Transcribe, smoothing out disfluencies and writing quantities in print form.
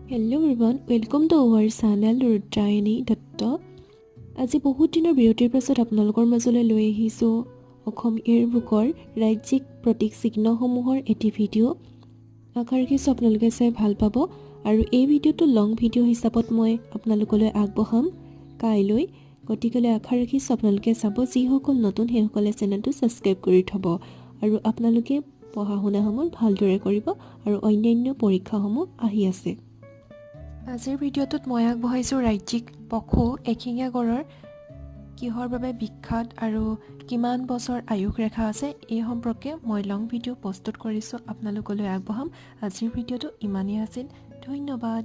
Hello' everyone, welcome to our channel Rudrayani Dutta. আজি বহুত দিনৰ বিৰতিৰ পাছত আপোনালোকৰ মাজলৈ লৈ আহিছোঁ অসম ইয়েৰবুকৰ ৰাজ্যিক প্ৰতীক চিহ্নসমূহৰ এটি ভিডিঅ'। আশা ৰাখিছোঁ আপোনালোকে চাই ভাল পাব আৰু এই ভিডিঅ'টো লং ভিডিঅ' হিচাপত মই আপোনালোকলৈ আগবঢ়াম কাইলৈ। গতিকেলৈ আশা ৰাখিছোঁ আপোনালোকে চাব। যিসকল নতুন সেইসকলে চেনেলটো ছাবস্ক্ৰাইব কৰি থ'ব আৰু আপোনালোকে পঢ়া শুনাসমূহ ভালদৰে কৰিব আৰু অন্যান্য পৰীক্ষাসমূহ আহি আছে। আজিৰ ভিডিঅ'টোত মই আগবঢ়াইছোঁ ৰাজ্যিক পশু এশিঙীয়া গঁড়ৰ কিহৰ বাবে বিখ্যাত আৰু কিমান বছৰ আয়ুস ৰেখা আছে এই সম্পৰ্কে মই লং ভিডিঅ' প্ৰস্তুত কৰিছোঁ আপোনালোকলৈ আগবঢ়াম। আজিৰ ভিডিঅ'টো ইমানেই আছিল। ধন্যবাদ।